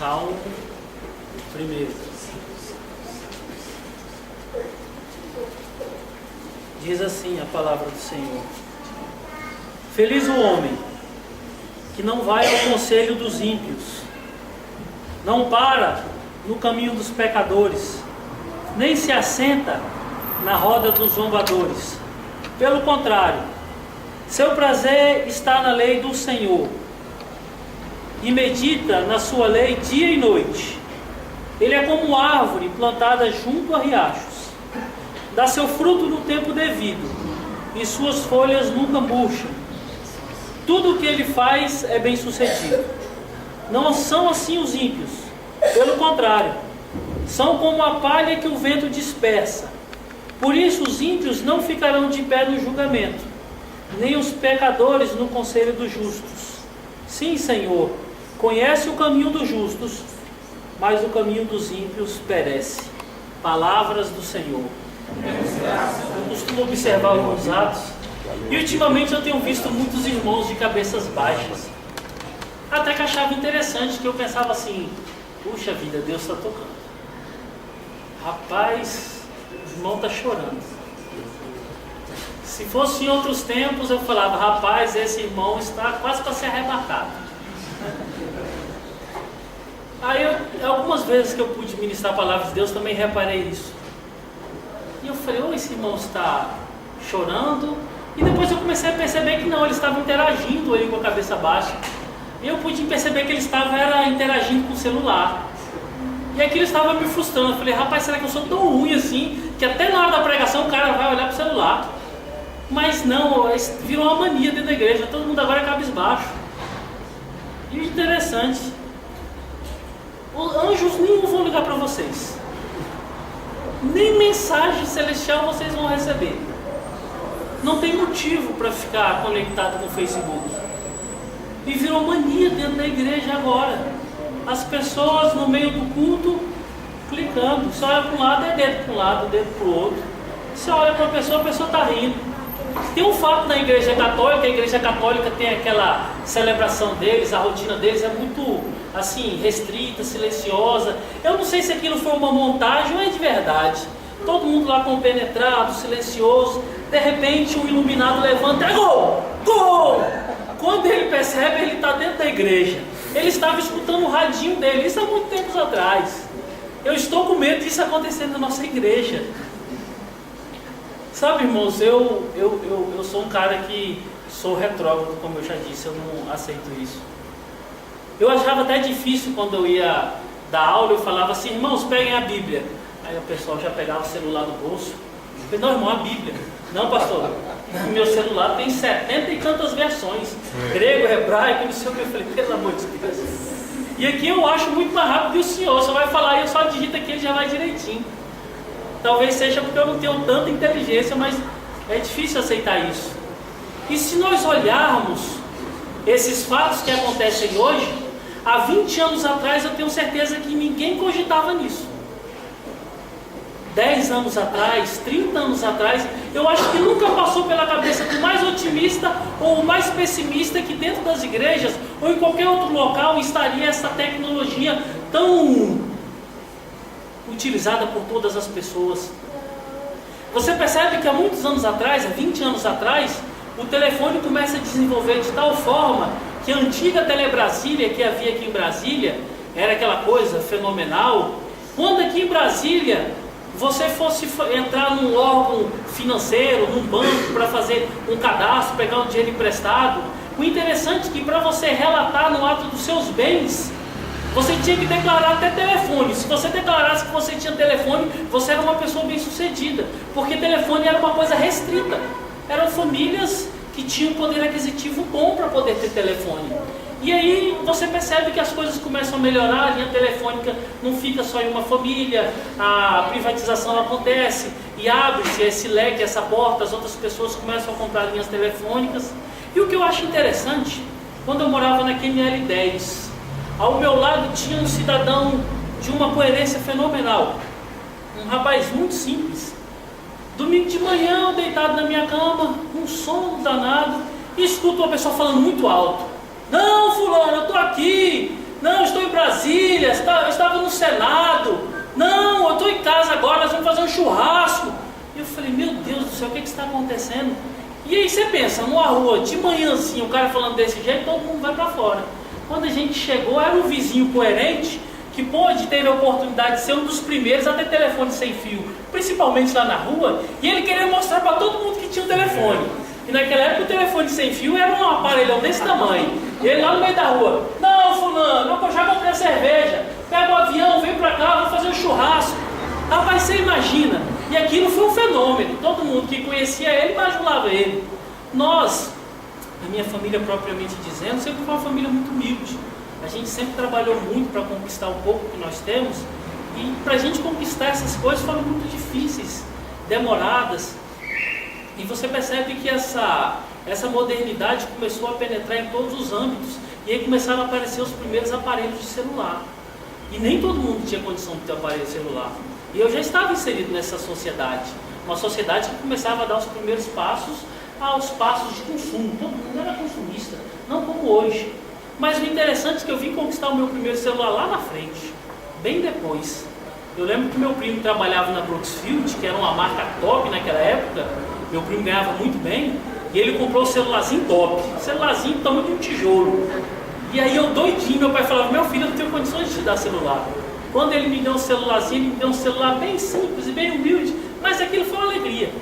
Salmo 1. Diz assim a palavra do Senhor: Feliz o homem que não vai ao conselho dos ímpios, não para no caminho dos pecadores, nem se assenta na roda dos zombadores. Pelo contrário, seu prazer está na lei do Senhor, e medita na sua lei dia e noite. Ele é como árvore plantada junto a riachos, dá seu fruto no tempo devido, e suas folhas nunca murcham. Tudo o que ele faz é bem sucedido. Não são assim os ímpios, pelo contrário, são como a palha que o vento dispersa. Por isso os ímpios não ficarão de pé no julgamento, nem os pecadores no conselho dos justos. Sim, Senhor, conhece o caminho dos justos, mas o caminho dos ímpios perece. Palavras do Senhor. Eu costumo observar alguns atos, e ultimamente eu tenho visto muitos irmãos de cabeças baixas. Até que achava interessante, que eu pensava assim: puxa vida, Deus está tocando. Rapaz, o irmão está chorando. Se fosse em outros tempos, eu falava: rapaz, esse irmão está quase para ser arrebatado. Aí, algumas vezes que eu pude ministrar a palavra de Deus, também reparei isso. E eu falei: esse irmão está chorando. E depois eu comecei a perceber que não, ele estava interagindo aí com a cabeça baixa. E eu pude perceber que ele estava interagindo com o celular. E aquilo estava me frustrando. Eu falei: rapaz, será que eu sou tão ruim assim, que até na hora da pregação o cara vai olhar para o celular? Mas não, virou uma mania dentro da igreja. Todo mundo agora é cabisbaixo. E o interessante, os anjos nenhum vão ligar para vocês. Nem mensagem celestial vocês vão receber. Não tem motivo para ficar conectado com o Facebook. E virou mania dentro da igreja agora. As pessoas no meio do culto clicando. Você olha para um lado, é dedo para um lado, dedo para o outro. Você olha para a pessoa está rindo. Tem um fato na igreja católica: a igreja católica tem aquela celebração deles, a rotina deles é muito assim, restrita, silenciosa. Eu não sei se aquilo foi uma montagem ou é de verdade. Todo mundo lá compenetrado, silencioso. De repente um iluminado levanta: é gol! Gol! Quando ele percebe, ele está dentro da igreja. Ele estava escutando o radinho dele, isso há muito tempos atrás. Eu estou com medo disso acontecer na nossa igreja. Sabe, irmãos, eu sou um cara que sou retrógrado, como eu já disse, eu não aceito isso. Eu achava até difícil quando eu ia dar aula, eu falava assim: irmãos, peguem a Bíblia. Aí o pessoal já pegava o celular do bolso. Eu falei: não, irmão, a Bíblia. Não, pastor, meu celular tem 70 e tantas versões, grego, hebraico, não sei o que. Eu falei: pelo amor de Deus. E aqui eu acho muito mais rápido que o senhor. Só vai falar e eu só digito aqui, ele já vai direitinho. Talvez seja porque eu não tenho tanta inteligência, mas é difícil aceitar isso. E se nós olharmos esses fatos que acontecem hoje, há 20 anos atrás eu tenho certeza que ninguém cogitava nisso. 10 anos atrás, 30 anos atrás, eu acho que nunca passou pela cabeça do mais otimista ou o mais pessimista que dentro das igrejas ou em qualquer outro local estaria essa tecnologia tão utilizada por todas as pessoas. Você percebe que há muitos anos atrás, há 20 anos atrás, o telefone começa a desenvolver de tal forma que a antiga Telebrasília que havia aqui em Brasília era aquela coisa fenomenal. Quando aqui em Brasília você fosse entrar num órgão financeiro, num banco, para fazer um cadastro, pegar um dinheiro emprestado, o interessante é que para você relatar no ato dos seus bens, você tinha que declarar até telefone. Se você declarasse que você tinha telefone, você era uma pessoa bem sucedida, porque telefone era uma coisa restrita. Eram famílias que tinham poder aquisitivo bom para poder ter telefone. E aí você percebe que as coisas começam a melhorar, a linha telefônica não fica só em uma família, a privatização acontece e abre-se esse leque, essa porta, as outras pessoas começam a comprar linhas telefônicas. E o que eu acho interessante, quando eu morava na QNL 10, ao meu lado tinha um cidadão de uma coerência fenomenal, um rapaz muito simples. Domingo de manhã, eu deitado na minha cama, um sono danado, e escuto uma pessoa falando muito alto: não, fulano, eu estou aqui, Não, eu estou em Brasília, eu estava no Senado. Não, eu estou em casa agora, nós vamos fazer um churrasco. E eu falei, meu Deus do céu, o que está acontecendo? E aí você pensa, numa rua, de manhãzinha, o cara falando desse jeito, todo mundo vai para fora. Quando a gente chegou, era um vizinho coerente, que teve a oportunidade de ser um dos primeiros a ter telefone sem fio, principalmente lá na rua, e ele queria mostrar para todo mundo que tinha um telefone. E naquela época o telefone sem fio era um aparelhão desse tamanho. E ele lá no meio da rua, não, fulano, eu já comprei a cerveja, pega o avião, vem para cá, vou fazer um churrasco. Rapaz, você imagina, e aquilo foi um fenômeno, todo mundo que conhecia ele bajulava ele. Nós, a minha família propriamente dizendo, sempre foi uma família muito humilde. A gente sempre trabalhou muito para conquistar o pouco que nós temos, e para a gente conquistar essas coisas foram muito difíceis, demoradas. E você percebe que essa modernidade começou a penetrar em todos os âmbitos, e aí começaram a aparecer os primeiros aparelhos de celular. E nem todo mundo tinha condição de ter aparelho celular. E eu já estava inserido nessa sociedade, uma sociedade que começava a dar os primeiros passos aos passos de consumo. Todo mundo era consumista, não como hoje. Mas o interessante é que eu vim conquistar o meu primeiro celular lá na frente, bem depois. Eu lembro que meu primo trabalhava na Brooksfield, que era uma marca top naquela época. Meu primo ganhava muito bem, e ele comprou um celularzinho top, celularzinho do tamanho de um tijolo. E aí eu doidinho, meu pai falava, meu filho, eu não tenho condições de te dar celular. Quando ele me deu um celularzinho, ele me deu um celular bem simples e bem humilde, mas aquilo foi uma alegria.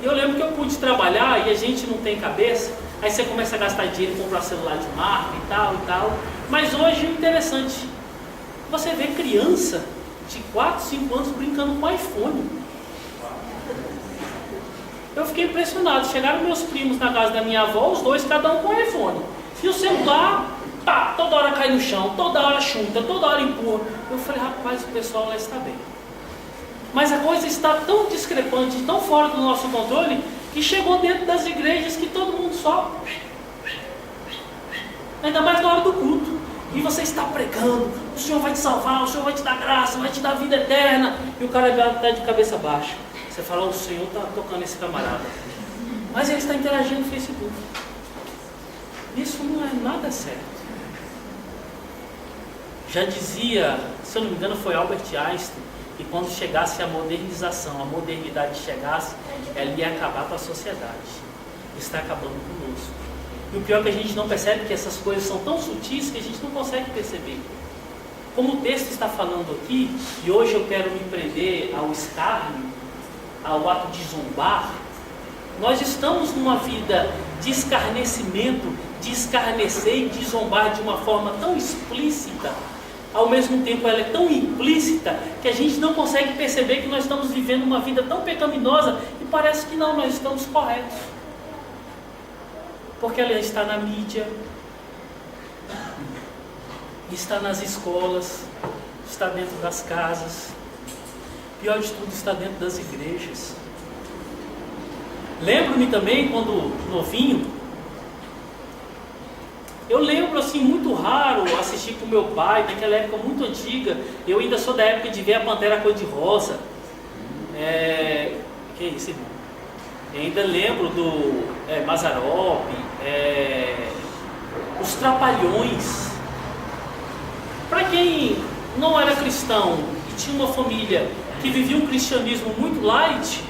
E eu lembro que eu pude trabalhar, e a gente não tem cabeça, aí você começa a gastar dinheiro e comprar celular de marca e tal. Mas hoje o interessante, você vê criança de 4, 5 anos brincando com iPhone. Eu fiquei impressionado, chegaram meus primos na casa da minha avó, os dois, cada um com iPhone. E o celular, pá, toda hora cai no chão, toda hora chuta, toda hora empurra. Eu falei, rapaz, o pessoal lá está bem. Mas a coisa está tão discrepante, tão fora do nosso controle, que chegou dentro das igrejas que todo mundo só... Ainda mais na hora do culto. E você está pregando, o Senhor vai te salvar, o Senhor vai te dar graça, vai te dar vida eterna. E o cara está de cabeça baixa. Você fala, o Senhor está tocando esse camarada. Mas ele está interagindo no Facebook. Isso não é nada certo. Já dizia, se eu não me engano foi Albert Einstein, que quando chegasse a modernização, a modernidade chegasse, ela ia acabar com a sociedade. Está acabando conosco. E o pior é que a gente não percebe que essas coisas são tão sutis que a gente não consegue perceber. Como o texto está falando aqui, e hoje eu quero me prender ao escárnio, ao ato de zombar, nós estamos numa vida de escarnecimento, de escarnecer e de zombar de uma forma tão explícita, ao mesmo tempo ela é tão implícita, que a gente não consegue perceber que nós estamos vivendo uma vida tão pecaminosa, e parece que não, nós estamos corretos. Porque ela está na mídia, está nas escolas, está dentro das casas, pior de tudo, está dentro das igrejas. Lembro-me também, quando novinho, eu lembro assim, muito raro assistir com meu pai, naquela época muito antiga, eu ainda sou da época de ver a Pantera Cor-de-Rosa. Que isso, irmão? Eu ainda lembro do Mazzaropi, os Trapalhões. Para quem não era cristão e tinha uma família que vivia um cristianismo muito light,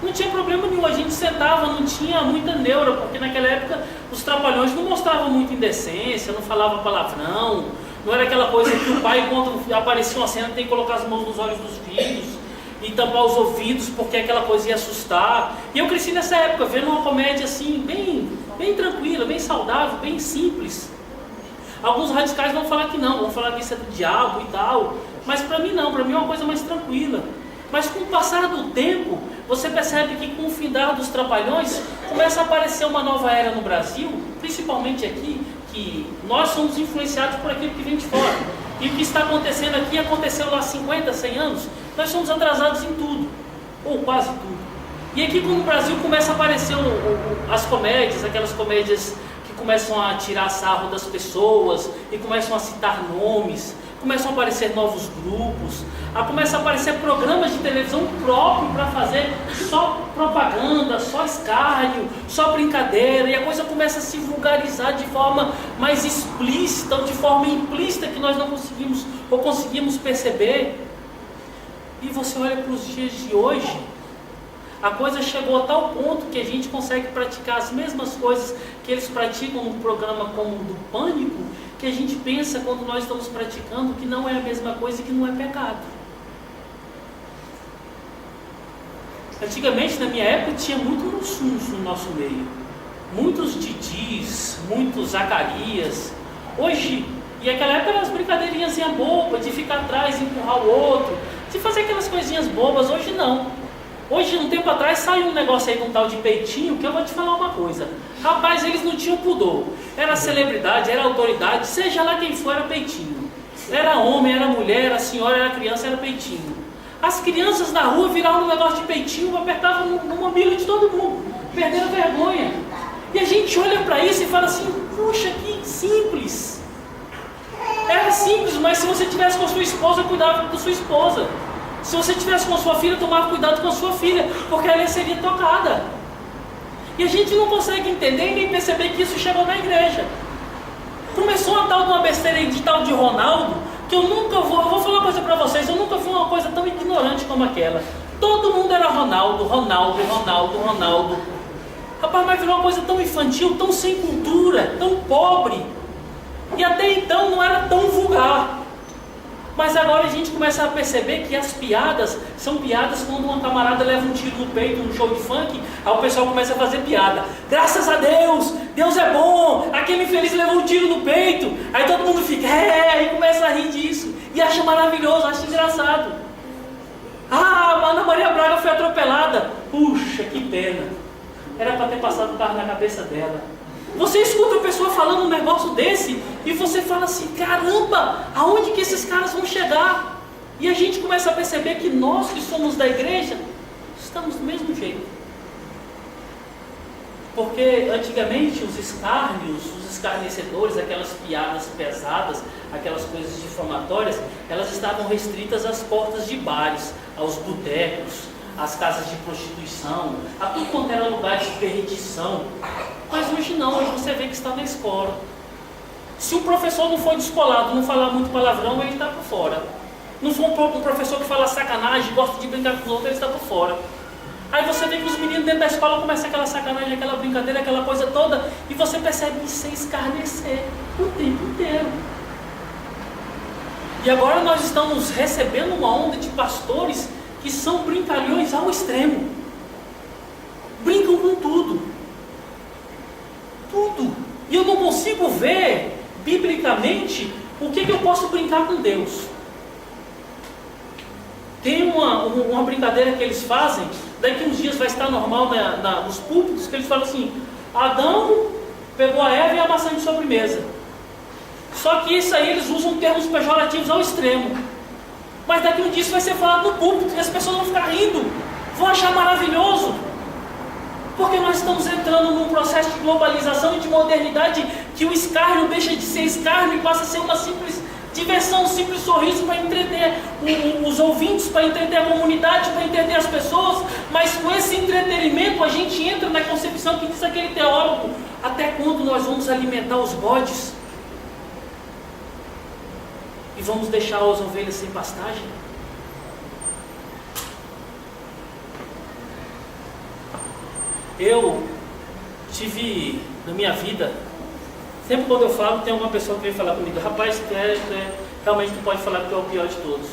não tinha problema nenhum, a gente sentava, não tinha muita neura, porque naquela época os Trapalhões não mostravam muita indecência, não falavam palavrão, não era aquela coisa que o pai, quando aparecia uma cena, tem que colocar as mãos nos olhos dos filhos e tampar os ouvidos, porque aquela coisa ia assustar. E eu cresci nessa época, vendo uma comédia assim, bem tranquila, bem saudável, bem simples. Alguns radicais vão falar que não, vão falar que isso é do diabo e tal, mas para mim não, para mim é uma coisa mais tranquila. Mas com o passar do tempo, você percebe que com o findar dos Trapalhões, começa a aparecer uma nova era no Brasil, principalmente aqui, que nós somos influenciados por aquilo que vem de fora. E o que está acontecendo aqui aconteceu lá há 50, 100 anos, nós somos atrasados em tudo, ou quase tudo. E aqui quando o Brasil começa a aparecer as comédias, aquelas comédias que começam a tirar sarro das pessoas e começam a citar nomes, começam a aparecer novos grupos, começam a aparecer programas de televisão próprios para fazer só propaganda, só escárnio, só brincadeira, e a coisa começa a se vulgarizar de forma mais explícita ou de forma implícita que nós não conseguimos ou conseguimos perceber. E você olha para os dias de hoje, a coisa chegou a tal ponto que a gente consegue praticar as mesmas coisas que eles praticam num programa como o do Pânico, que a gente pensa quando nós estamos praticando que não é a mesma coisa e que não é pecado. Antigamente, na minha época, tinha muito Mussuns no nosso meio, muitos Didis, muitos Zacarias. Hoje, e naquela época eram as brincadeirinhas bobas, de ficar atrás, empurrar o outro, de fazer aquelas coisinhas bobas. Hoje não. Hoje, um tempo atrás, saiu um negócio aí de um tal de peitinho, que eu vou te falar uma coisa. Rapaz, eles não tinham pudor. Era celebridade, era autoridade, seja lá quem for, era peitinho. Era homem, era mulher, era senhora, era criança, era peitinho. As crianças na rua viravam um negócio de peitinho, apertavam no mamilo de todo mundo, perderam vergonha. E a gente olha para isso e fala assim, puxa, que simples. Era simples, mas se você tivesse com sua esposa, cuidava com sua esposa. Se você tivesse com sua filha, tomava cuidado com a sua filha, porque ela seria tocada. E a gente não consegue entender e nem perceber que isso chegou na igreja. Começou uma tal de uma besteira de tal de Ronaldo, que eu vou falar uma coisa para vocês, eu nunca fui uma coisa tão ignorante como aquela. Todo mundo era Ronaldo. Rapaz, mas virou uma coisa tão infantil, tão sem cultura, tão pobre. E até então não era tão vulgar. Mas agora a gente começa a perceber que as piadas são piadas quando uma camarada leva um tiro no peito, um show de funk, aí o pessoal começa a fazer piada. Graças a Deus, Deus é bom, aquele infeliz levou um tiro no peito, aí todo mundo fica, e começa a rir disso, e acha maravilhoso, acha engraçado. Ah, a Ana Maria Braga foi atropelada, puxa, que pena, era para ter passado o carro na cabeça dela. Você escuta a pessoa falando um negócio desse e você fala assim, caramba, aonde que esses caras vão chegar? E a gente começa a perceber que nós que somos da igreja, estamos do mesmo jeito. Porque antigamente os escárnios, os escarnecedores, aquelas piadas pesadas, aquelas coisas difamatórias, elas estavam restritas às portas de bares, aos botecos, às casas de prostituição, a tudo quanto era lugar de perdição. Mas hoje não, hoje você vê que está na escola. Se o professor não for descolado, não falar muito palavrão, ele está por fora. Não for um professor que fala sacanagem, gosta de brincar com os outros, ele está por fora. Aí você vê que os meninos dentro da escola começam aquela sacanagem, aquela brincadeira, aquela coisa toda, e você percebe que isso é escarnecer o tempo inteiro. E agora nós estamos recebendo uma onda de pastores que são brincalhões ao extremo. Brincam com tudo. Tudo. E eu não consigo ver, biblicamente, o que eu posso brincar com Deus. Tem uma brincadeira que eles fazem, daqui uns dias vai estar normal nos púlpitos, que eles falam assim, Adão pegou a Eva e a maçã de sobremesa. Só que isso aí eles usam termos pejorativos ao extremo. Mas daqui um dia isso vai ser falado no púlpito e as pessoas vão ficar rindo, vão achar maravilhoso. Porque nós estamos entrando num processo de globalização e de modernidade que o escárnio deixa de ser escárnio e passa a ser uma simples diversão, um simples sorriso para entreter os ouvintes, para entreter a comunidade, para entreter as pessoas. Mas com esse entretenimento a gente entra na concepção que diz aquele teólogo, até quando nós vamos alimentar os bodes? E vamos deixar as ovelhas sem pastagem? Eu tive na minha vida, sempre quando eu falo, tem alguma pessoa que vem falar comigo, rapaz, realmente tu pode falar que tu é o pior de todos.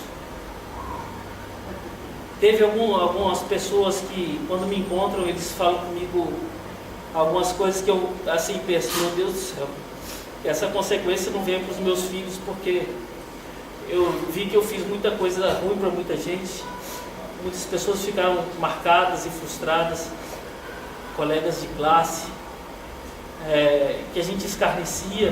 Teve algumas pessoas que, quando me encontram, eles falam comigo algumas coisas que eu assim penso, meu Deus do céu, essa consequência não vem para os meus filhos, porque eu vi que eu fiz muita coisa ruim para muita gente, muitas pessoas ficaram marcadas e frustradas, colegas de classe, que a gente escarnecia,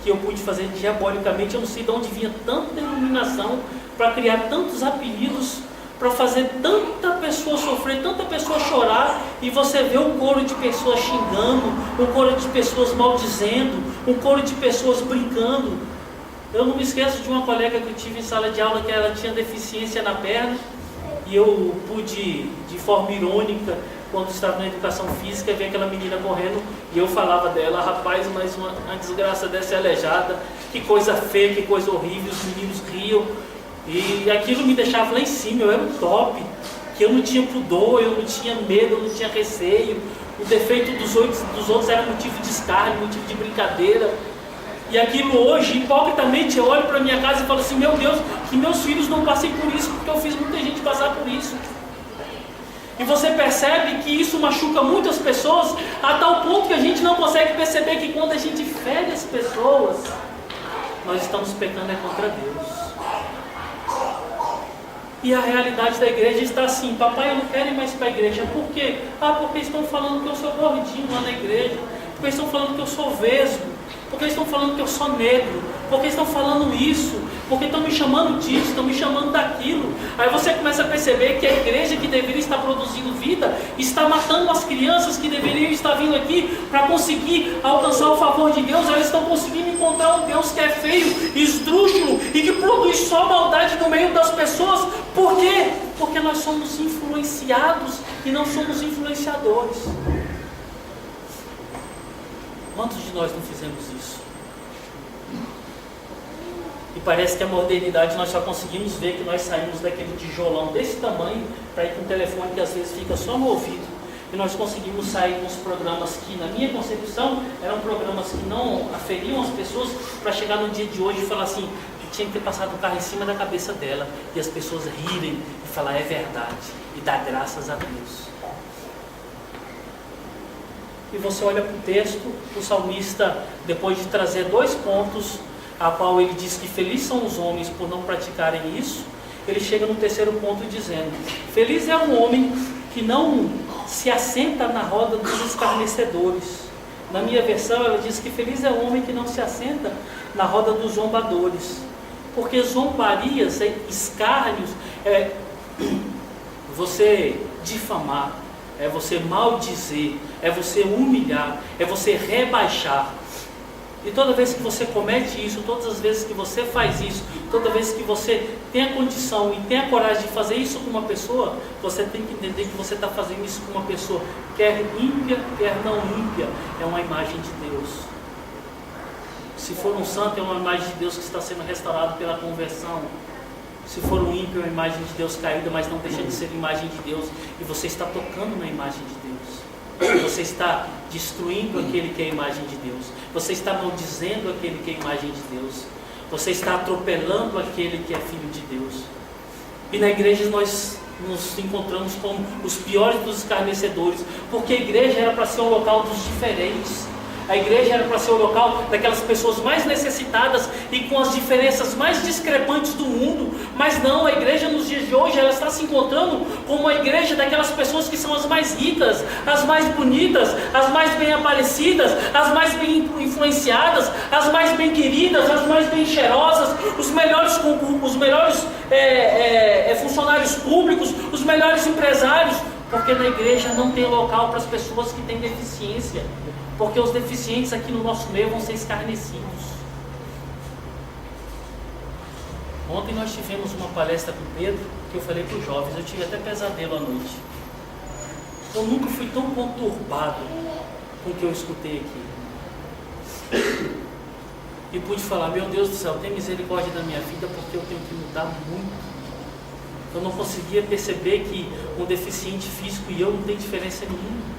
que eu pude fazer diabolicamente. Eu não sei de onde vinha tanta iluminação para criar tantos apelidos, para fazer tanta pessoa sofrer, tanta pessoa chorar, e você vê um coro de pessoas xingando, um coro de pessoas maldizendo, um coro de pessoas brincando. Eu não me esqueço de uma colega que eu tive em sala de aula que ela tinha deficiência na perna, e eu pude, de forma irônica, quando estava na educação física, ver aquela menina correndo, e eu falava dela: rapaz, mas uma desgraça dessa é aleijada, que coisa feia, que coisa horrível. Os meninos riam, e aquilo me deixava lá em cima. Eu era um top, que eu não tinha pudor, eu não tinha medo, eu não tinha receio. O defeito dos outros era motivo de escárnio, motivo de brincadeira. E aquilo hoje, hipocritamente, eu olho para minha casa e falo assim: meu Deus, que meus filhos não passem por isso, porque eu fiz muita gente passar por isso. E você percebe que isso machuca muitas pessoas, a tal ponto que a gente não consegue perceber que quando a gente fere as pessoas, nós estamos pecando contra Deus. E a realidade da igreja está assim: papai, eu não quero ir mais para a igreja. Por quê? Porque estão falando que eu sou gordinho lá na igreja, porque estão falando que eu sou vesgo, porque estão falando que eu sou negro, porque estão falando isso, porque estão me chamando disso, estão me chamando daquilo. Aí você começa a perceber que a igreja que deveria estar produzindo vida está matando as crianças que deveriam estar vindo aqui para conseguir alcançar o favor de Deus. Elas estão conseguindo encontrar um Deus que é feio, esdrúxulo e que produz só maldade no meio das pessoas. Por quê? Porque nós somos influenciados e não somos influenciadores. Quantos de nós não fizemos isso? E parece que a modernidade nós só conseguimos ver que nós saímos daquele tijolão desse tamanho para ir com um telefone que às vezes fica só no ouvido. E nós conseguimos sair com os programas que, na minha concepção, eram programas que não aferiam as pessoas, para chegar no dia de hoje e falar assim: que tinha que ter passado o carro em cima da cabeça dela, e as pessoas rirem e falar: é verdade, e dar graças a Deus. E você olha para o texto, o salmista, depois de trazer 2 pontos, a qual ele diz que felizes são os homens por não praticarem isso, ele chega no 3º ponto dizendo: feliz é um homem que não se assenta na roda dos escarnecedores. Na minha versão ela diz que feliz é o homem que não se assenta na roda dos zombadores, porque zombarias, escárnios, é você difamar, é você maldizer, é você humilhar, é você rebaixar. E toda vez que você comete isso, todas as vezes que você faz isso, toda vez que você tem a condição e tem a coragem de fazer isso com uma pessoa, você tem que entender que você está fazendo isso com uma pessoa, quer ímpia, quer não ímpia, é uma imagem de Deus. Se for um santo, é uma imagem de Deus que está sendo restaurado pela conversão. Se for um ímpio, é uma imagem de Deus caída, mas não deixa de ser imagem de Deus, e você está tocando na imagem de Deus. Você está destruindo aquele que é a imagem de Deus. Você está maldizendo aquele que é a imagem de Deus. Você está atropelando aquele que é filho de Deus. E na igreja nós nos encontramos como os piores dos escarnecedores, porque a igreja era para ser um local dos diferentes. A igreja era para ser o local daquelas pessoas mais necessitadas e com as diferenças mais discrepantes do mundo. Mas não, a igreja nos dias de hoje, ela está se encontrando como a igreja daquelas pessoas que são as mais ricas, as mais bonitas, as mais bem aparecidas, as mais bem influenciadas, as mais bem queridas, as mais bem cheirosas, os melhores funcionários públicos, os melhores empresários. Porque na igreja não tem local para as pessoas que têm deficiência. Porque os deficientes aqui no nosso meio vão ser escarnecidos. Ontem nós tivemos uma palestra com o Pedro, que eu falei para os jovens, eu tive até pesadelo à noite. Eu nunca fui tão conturbado com o que eu escutei aqui. E pude falar: meu Deus do céu, tem misericórdia da minha vida, porque eu tenho que mudar muito. Eu não conseguia perceber que um deficiente físico e eu não tem diferença nenhuma.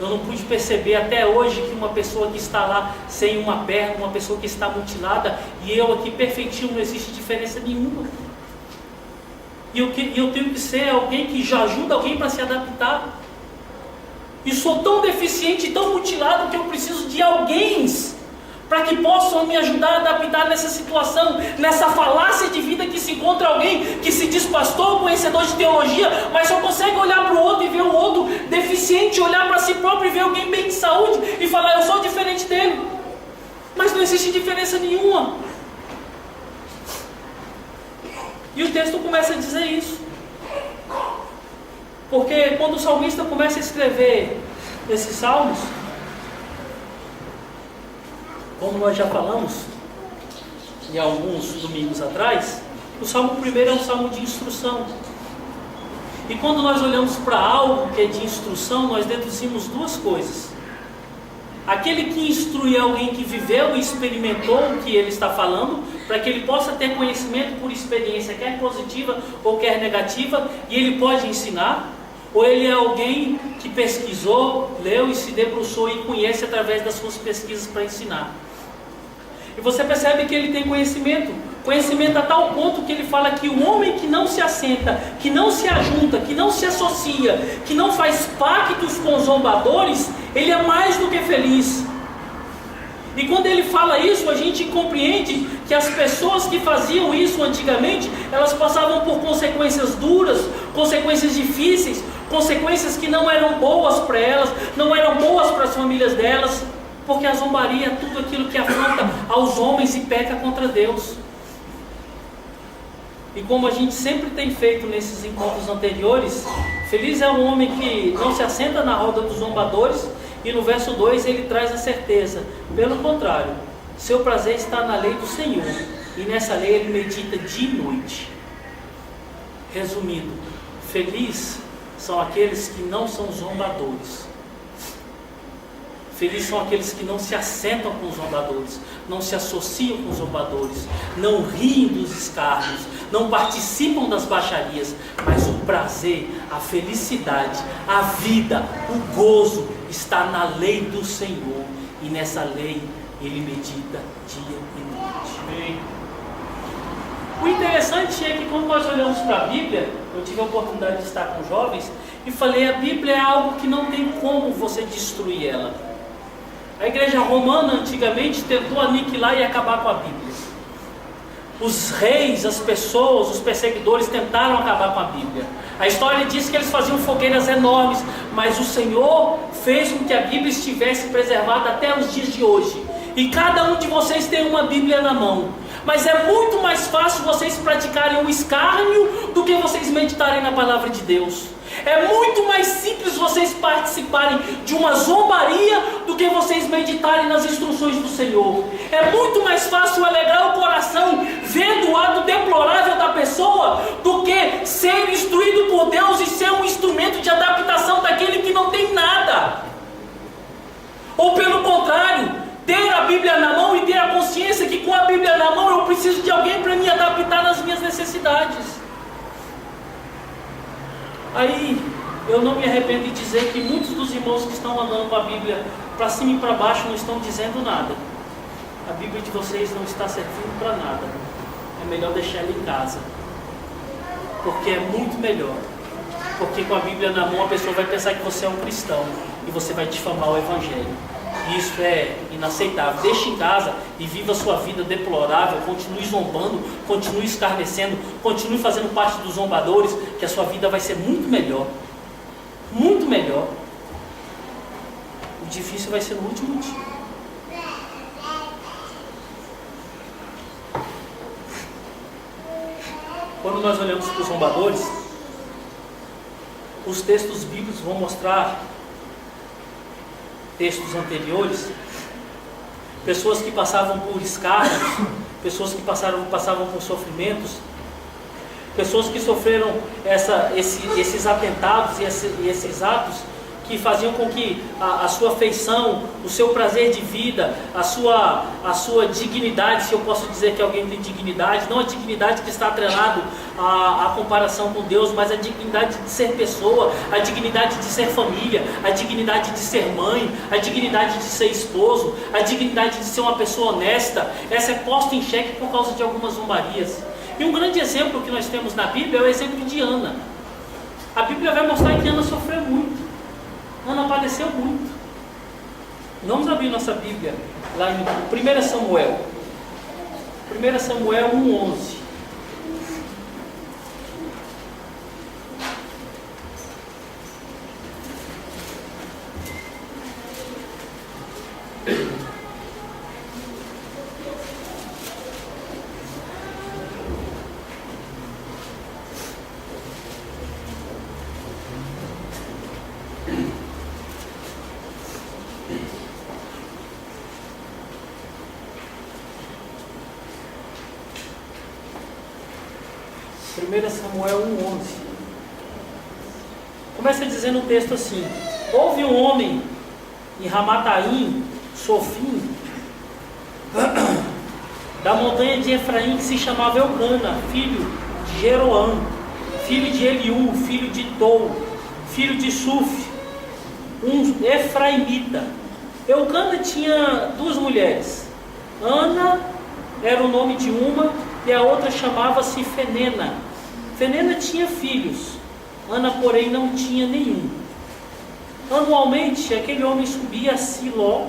Eu não pude perceber até hoje que uma pessoa que está lá sem uma perna, uma pessoa que está mutilada, e eu aqui perfeitinho, não existe diferença nenhuma. E eu tenho que ser alguém que já ajuda alguém para se adaptar. E sou tão deficiente, tão mutilado, que eu preciso de alguém para que possam me ajudar a adaptar nessa situação, nessa falácia de vida que se encontra alguém que se diz pastor, conhecedor de teologia, mas só consegue olhar para o outro e ver o outro deficiente, olhar para si próprio e ver alguém bem de saúde e falar: eu sou diferente dele. Mas não existe diferença nenhuma. E o texto começa a dizer isso. Porque quando o salmista começa a escrever esses salmos, como nós já falamos, e alguns domingos atrás, o Salmo 1 é um salmo de instrução. E quando nós olhamos para algo que é de instrução, nós deduzimos duas coisas. Aquele que instrui alguém que viveu e experimentou o que ele está falando, para que ele possa ter conhecimento por experiência, quer positiva ou quer negativa, e ele pode ensinar. Ou ele é alguém que pesquisou, leu e se debruçou e conhece através das suas pesquisas para ensinar. E você percebe que ele tem conhecimento a tal ponto que ele fala que o homem que não se assenta, que não se ajunta, que não se associa, que não faz pactos com os zombadores, ele é mais do que feliz. E quando ele fala isso, a gente compreende que as pessoas que faziam isso antigamente, elas passavam por consequências duras, consequências difíceis, consequências que não eram boas para elas, não eram boas para as famílias delas, porque a zombaria é tudo aquilo que afronta aos homens e peca contra Deus. E como a gente sempre tem feito nesses encontros anteriores, feliz é o homem que não se assenta na roda dos zombadores. E no verso 2 ele traz a certeza, pelo contrário, seu prazer está na lei do Senhor, e nessa lei ele medita dia e noite. Resumindo, feliz são aqueles que não são zombadores. Felizes são aqueles que não se assentam com os zombadores, não se associam com os zombadores, não riem dos escárnios, não participam das baixarias, mas o prazer, a felicidade, a vida, o gozo está na lei do Senhor, e nessa lei ele medita dia e noite. O interessante é que quando nós olhamos para a Bíblia, eu tive a oportunidade de estar com jovens e falei, a Bíblia é algo que não tem como você destruir ela. A igreja romana antigamente tentou aniquilar e acabar com a Bíblia. Os reis, as pessoas, os perseguidores tentaram acabar com a Bíblia. A história diz que eles faziam fogueiras enormes, mas o Senhor fez com que a Bíblia estivesse preservada até os dias de hoje. E cada um de vocês tem uma Bíblia na mão. Mas é muito mais fácil vocês praticarem o escárnio do que vocês meditarem na palavra de Deus. É muito mais simples vocês participarem de uma zombaria do que vocês meditarem nas instruções do Senhor. É muito mais fácil alegrar o coração vendo o ato deplorável da pessoa do que ser instruído por Deus e ser um instrumento de adaptação daquele que não tem nada. Ou pelo contrário, ter a Bíblia na mão e ter a consciência que com a Bíblia na mão eu preciso de alguém para me adaptar nas minhas necessidades. Aí eu não me arrependo de dizer que muitos dos irmãos que estão andando com a Bíblia para cima e para baixo não estão dizendo nada. A Bíblia de vocês não está servindo para nada. É melhor deixar ela em casa, porque é muito melhor. Porque com a Bíblia na mão a pessoa vai pensar que você é um cristão e você vai difamar o Evangelho. Isso é inaceitável. Deixe em casa e viva a sua vida deplorável. Continue zombando, continue escarnecendo, continue fazendo parte dos zombadores, que a sua vida vai ser muito melhor. Muito melhor. O difícil vai ser no último dia. Quando nós olhamos para os zombadores, os textos bíblicos vão mostrar textos anteriores, pessoas que passavam por escárnios, pessoas que passavam por sofrimentos, pessoas que sofreram esses atentados e esses atos que faziam com que a sua feição, o seu prazer de vida, a sua dignidade, se eu posso dizer que alguém tem dignidade, não a dignidade que está atrelado à comparação com Deus, mas a dignidade de ser pessoa, a dignidade de ser família, a dignidade de ser mãe, a dignidade de ser esposo, a dignidade de ser uma pessoa honesta, essa é posta em xeque por causa de algumas zombarias. E um grande exemplo que nós temos na Bíblia é o exemplo de Ana. A Bíblia vai mostrar que Ana sofreu muito. Ana padeceu muito. Vamos abrir nossa Bíblia lá em 1 Samuel. 1 Samuel 1:11. 1 Samuel 1:11. Começa dizendo o texto assim: houve um homem em Ramataim, Sofim, da montanha de Efraim, que se chamava Eucana, filho de Jeroão, filho de Eliú, filho de Tou, filho de Suf, um efraimita. Eucana tinha duas mulheres. Ana era o nome de uma e a outra chamava-se Fenena. Fenena tinha filhos, Ana, porém, não tinha nenhum. Anualmente aquele homem subia a Siló,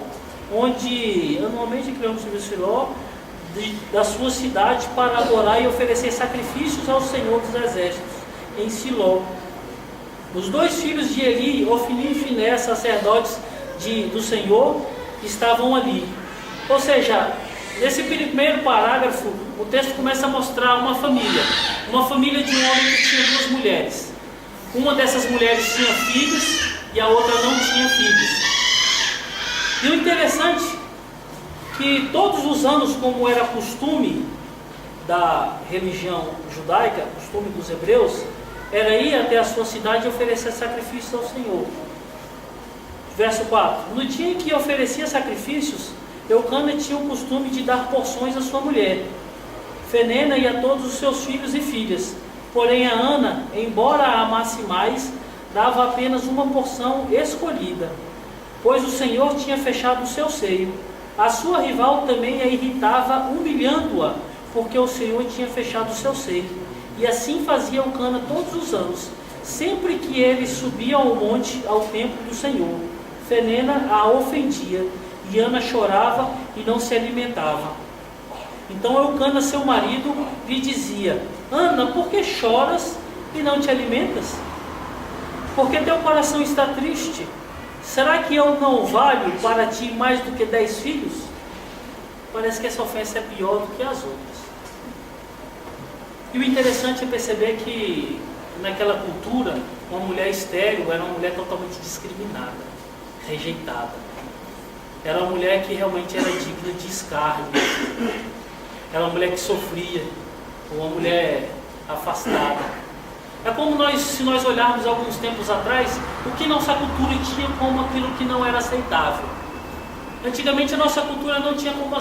da sua cidade, para adorar e oferecer sacrifícios ao Senhor dos Exércitos em Siló. Os dois filhos de Eli, Ofni e Finéias, sacerdotes do Senhor, estavam ali. Ou seja, nesse primeiro parágrafo, o texto começa a mostrar uma família de um homem que tinha duas mulheres. Uma dessas mulheres tinha filhos e a outra não tinha filhos. E o interessante é que todos os anos, como era costume da religião judaica, costume dos hebreus, era ir até a sua cidade e oferecer sacrifícios ao Senhor. Verso 4: no dia em que oferecia sacrifícios, Eucana tinha o costume de dar porções à sua mulher, Fenena, e a todos os seus filhos e filhas. Porém a Ana, embora a amasse mais, dava apenas uma porção escolhida, pois o Senhor tinha fechado o seu seio. A sua rival também a irritava, humilhando-a, porque o Senhor tinha fechado o seu seio. E assim fazia Eucana todos os anos, sempre que ele subia ao monte, ao templo do Senhor. Fenena a ofendia, e Ana chorava e não se alimentava. Então Eucana, seu marido, lhe dizia: Ana, por que choras e não te alimentas? Porque teu coração está triste? Será que eu não valho para ti mais do que 10 filhos? Parece que essa ofensa é pior do que as outras. E o interessante é perceber que naquela cultura, uma mulher estéril era uma mulher totalmente discriminada, rejeitada. Era uma mulher que realmente era digna de escárnio. Era uma mulher que sofria, uma mulher afastada. É como se nós olharmos alguns tempos atrás, o que nossa cultura tinha como aquilo que não era aceitável. Antigamente a nossa cultura não tinha como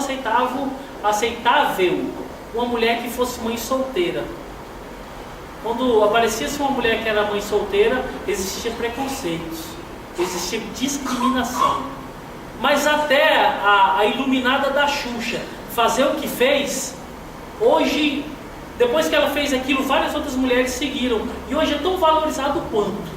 aceitável uma mulher que fosse mãe solteira. Quando aparecia-se uma mulher que era mãe solteira, existia preconceitos, existia discriminação. Mas até a iluminada da Xuxa fazer o que fez, hoje, depois que ela fez aquilo, várias outras mulheres seguiram. E hoje é tão valorizado quanto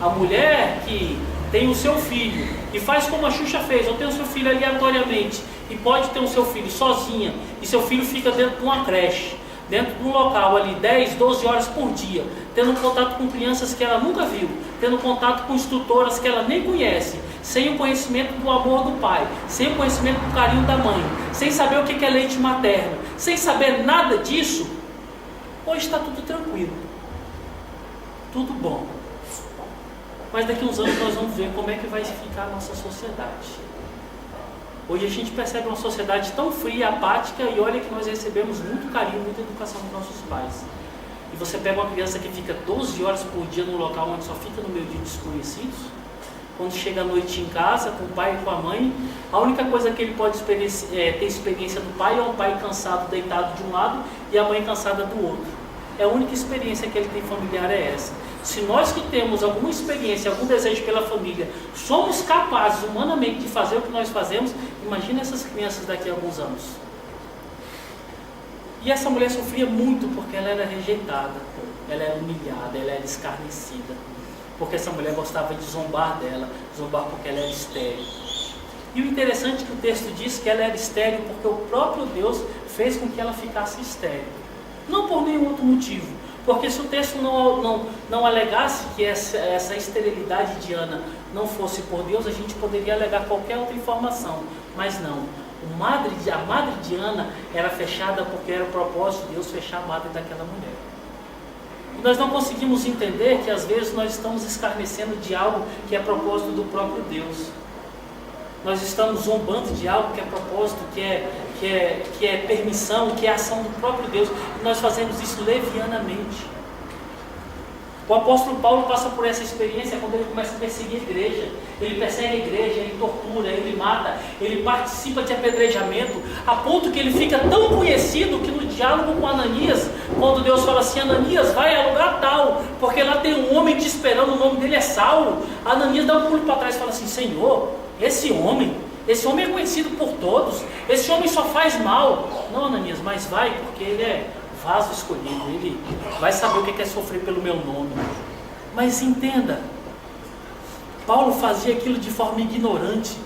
a mulher que tem o seu filho e faz como a Xuxa fez, ou tem o seu filho aleatoriamente e pode ter o seu filho sozinha, e seu filho fica dentro de uma creche, dentro de um local ali 10, 12 horas por dia, tendo contato com crianças que ela nunca viu, tendo contato com instrutoras que ela nem conhece, sem o conhecimento do amor do pai, sem o conhecimento do carinho da mãe, sem saber o que é leite materno, sem saber nada disso. Hoje está tudo tranquilo, tudo bom. Mas daqui a uns anos nós vamos ver como é que vai ficar a nossa sociedade. Hoje a gente percebe uma sociedade tão fria, apática, e olha que nós recebemos muito carinho, muita educação dos nossos pais. E você pega uma criança que fica 12 horas por dia num local onde só fica no meio de desconhecidos, quando chega à noite em casa, com o pai e com a mãe, a única coisa que ele pode ter experiência do pai é um pai cansado, deitado de um lado, e a mãe cansada do outro. É a única experiência que ele tem familiar é essa. Se nós que temos alguma experiência, algum desejo pela família, somos capazes humanamente de fazer o que nós fazemos, imagina essas crianças daqui a alguns anos. E essa mulher sofria muito porque ela era rejeitada, ela era humilhada, ela era escarnecida, porque essa mulher gostava de zombar dela, zombar porque ela era estéril. E o interessante é que o texto diz que ela era estéril porque o próprio Deus fez com que ela ficasse estéril, não por nenhum outro motivo. Porque se o texto não alegasse que essa esterilidade de Ana não fosse por Deus, a gente poderia alegar qualquer outra informação. Mas não. A madre de Ana era fechada porque era o propósito de Deus fechar a madre daquela mulher. E nós não conseguimos entender que às vezes nós estamos escarnecendo de algo que é propósito do próprio Deus. Nós estamos zombando de algo que é propósito, que que é permissão, que é ação do próprio Deus, e nós fazemos isso levianamente. O apóstolo Paulo passa por essa experiência quando ele começa a perseguir a igreja. Ele persegue a igreja, ele tortura, ele mata, ele participa de apedrejamento, a ponto que ele fica tão conhecido que no diálogo com Ananias, quando Deus fala assim: Ananias, vai a lugar tal, porque lá tem um homem te esperando, o nome dele é Saulo. Ananias dá um pulo para trás e fala assim: Senhor, esse homem é conhecido por todos, esse homem só faz mal. Não, Ananias, mas vai, porque ele é vaso escolhido, ele vai saber o que é sofrer pelo meu nome. Mas entenda, Paulo fazia aquilo de forma ignorante,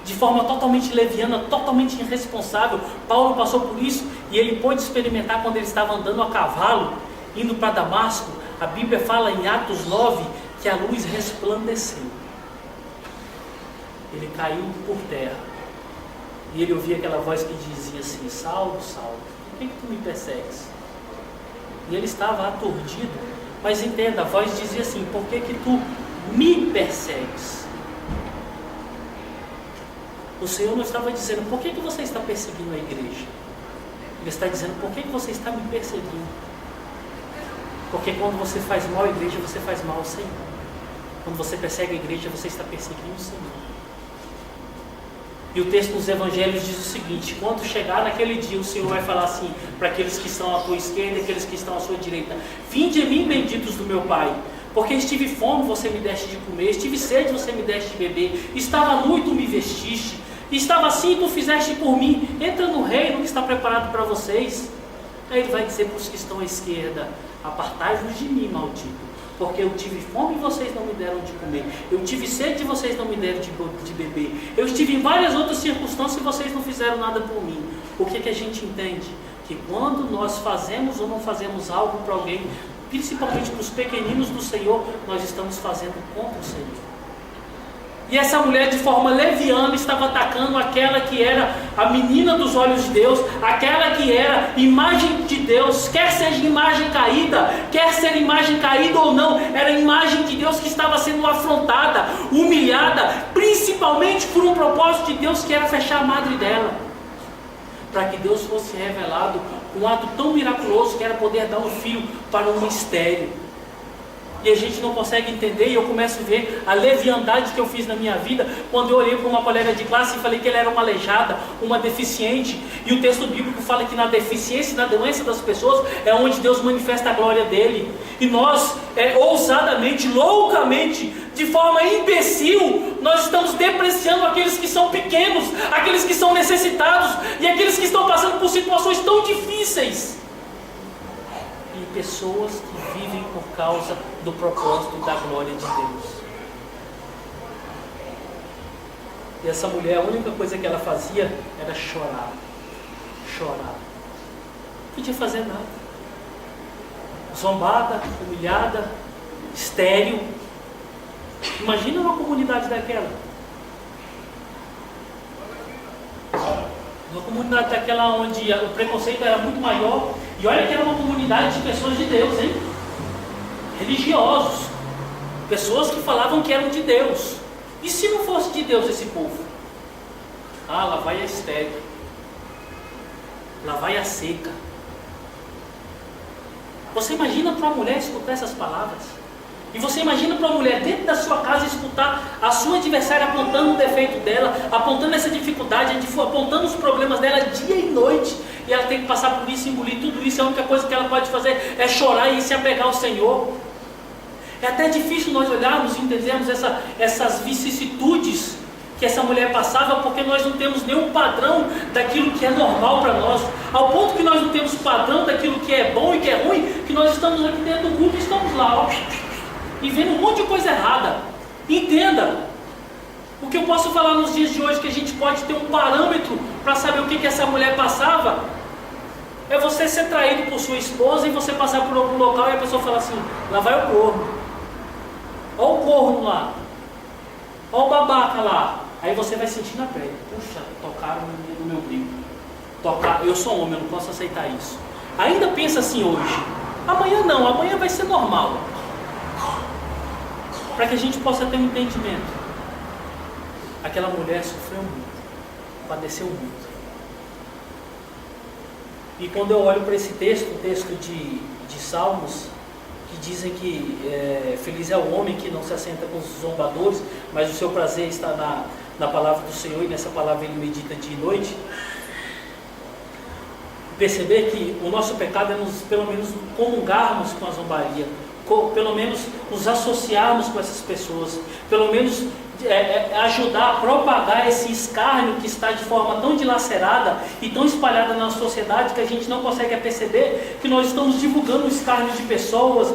de forma totalmente leviana, totalmente irresponsável. Paulo passou por isso e ele pôde experimentar quando ele estava andando a cavalo, indo para Damasco. A Bíblia fala em Atos 9 que a luz resplandeceu. Ele caiu por terra e ele ouvia aquela voz que dizia assim: Saulo, Saulo, por que tu me persegues? E ele estava aturdido, mas entenda, a voz dizia assim: por que tu me persegues? O Senhor não estava dizendo: por que você está perseguindo a igreja? Ele está dizendo: por que você está me perseguindo? Porque quando você faz mal à igreja, você faz mal ao Senhor. Quando você persegue a igreja, você está perseguindo o Senhor. E o texto dos evangelhos diz o seguinte: quando chegar naquele dia, o Senhor vai falar assim para aqueles que estão à tua esquerda e aqueles que estão à sua direita: vinde a mim, benditos do meu Pai, porque estive fome, você me deste de comer, estive sede, você me deste de beber, estava nu e tu me vestiste, estava assim e tu fizeste por mim. Entra no reino que está preparado para vocês. Aí ele vai dizer para os que estão à esquerda: apartai-vos de mim, maldito, porque eu tive fome e vocês não me deram de comer, eu tive sede e vocês não me deram de beber, eu estive em várias outras circunstâncias e vocês não fizeram nada por mim. O que a gente entende? Que quando nós fazemos ou não fazemos algo para alguém, principalmente para os pequeninos do Senhor, nós estamos fazendo contra o Senhor. E essa mulher, de forma leviana, estava atacando aquela que era a menina dos olhos de Deus, aquela que era imagem de Deus, quer seja imagem caída, quer ser imagem caída ou não, era a imagem de Deus que estava sendo afrontada, humilhada, principalmente por um propósito de Deus, que era fechar a madre dela, para que Deus fosse revelado, um ato tão miraculoso que era poder dar um filho para um mistério. E a gente não consegue entender, e eu começo a ver a leviandade que eu fiz na minha vida, quando eu olhei para uma colega de classe e falei que ela era uma aleijada, uma deficiente, e o texto bíblico fala que na deficiência e na doença das pessoas é onde Deus manifesta a glória dele. E nós, ousadamente, loucamente, de forma imbecil, nós estamos depreciando aqueles que são pequenos, aqueles que são necessitados, e aqueles que estão passando por situações tão difíceis. E pessoas que vivem por causa do propósito da glória de Deus. E essa mulher, a única coisa que ela fazia era chorar. Chorar. Não podia fazer nada. Zombada, humilhada, estéril. Imagina uma comunidade daquela. Uma comunidade daquela onde o preconceito era muito maior. E olha que era uma comunidade de pessoas de Deus, hein? Religiosos. Pessoas que falavam que eram de Deus. E se não fosse de Deus esse povo? Ah, lá vai a estéril. Lá vai a seca. Você imagina para uma mulher escutar essas palavras? E você imagina para uma mulher dentro da sua casa escutar a sua adversária apontando o defeito dela, apontando essa dificuldade, apontando os problemas dela dia e noite, e ela tem que passar por isso, engolir tudo isso. A única coisa que ela pode fazer é chorar e se apegar ao Senhor. É até difícil nós olharmos e entendermos essas vicissitudes que essa mulher passava, porque nós não temos nenhum padrão daquilo que é normal para nós, ao ponto que nós não temos padrão daquilo que é bom e que é ruim, que nós estamos aqui dentro do culto e estamos lá, ó, e vendo um monte de coisa errada. Entenda, o que eu posso falar nos dias de hoje, que a gente pode ter um parâmetro para saber o que essa mulher passava, é você ser traído por sua esposa e você passar por algum local e a pessoa fala assim: lá vai o corno, olha o corno lá, olha o babaca lá. Aí você vai sentir na pele: puxa, tocaram no meu brinco. Eu sou homem, eu não posso aceitar isso. Ainda pensa assim hoje, amanhã não, amanhã vai ser normal. Para que a gente possa ter um entendimento. Aquela mulher sofreu muito, padeceu muito. E quando eu olho para esse texto, o texto de Salmos, que dizem que feliz é o homem que não se assenta com os zombadores, mas o seu prazer está na palavra do Senhor, e nessa palavra ele medita dia e noite. Perceber que o nosso pecado é pelo menos comungarmos com a zombaria, pelo menos nos associarmos com essas pessoas, pelo menos ajudar a propagar esse escárnio que está de forma tão dilacerada e tão espalhada na sociedade que a gente não consegue perceber que nós estamos divulgando o escárnio de pessoas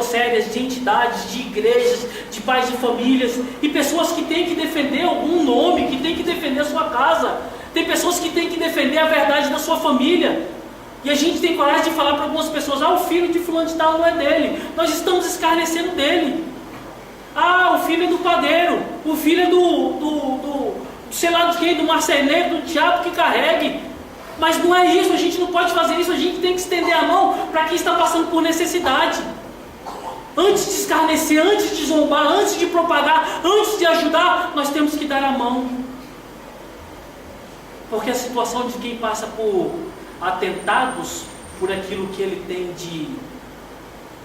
sérias, de entidades, de igrejas, de pais de famílias, e pessoas que têm que defender algum nome, que têm que defender a sua casa. Tem pessoas que têm que defender a verdade da sua família. E a gente tem coragem de falar para algumas pessoas: o filho de fulano de tal não é dele. Nós estamos escarnecendo dele. O filho é do padeiro. O filho é do sei lá de quem, do marceneiro, do diabo que carregue. Mas não é isso, a gente não pode fazer isso. A gente tem que estender a mão para quem está passando por necessidade. Antes de escarnecer, antes de zombar, antes de propagar, antes de ajudar, nós temos que dar a mão. Porque a situação de quem passa por atentados, por aquilo que ele tem de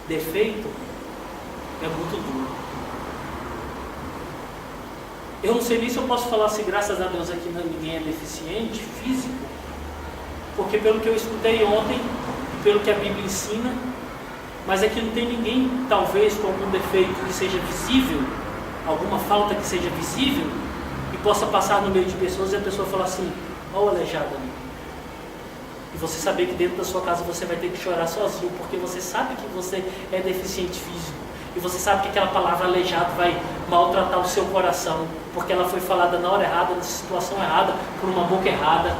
defeito, é muito duro. Eu não sei nem se eu posso falar se graças a Deus aqui ninguém é deficiente físico, porque pelo que eu escutei ontem, e pelo que a Bíblia ensina, mas aqui não tem ninguém, talvez, com algum defeito que seja visível, alguma falta que seja visível, e possa passar no meio de pessoas e a pessoa falar assim: olha o aleijado ali. E você saber que dentro da sua casa você vai ter que chorar sozinho, porque você sabe que você é deficiente físico. E você sabe que aquela palavra aleijado vai maltratar o seu coração, porque ela foi falada na hora errada, na situação errada, por uma boca errada.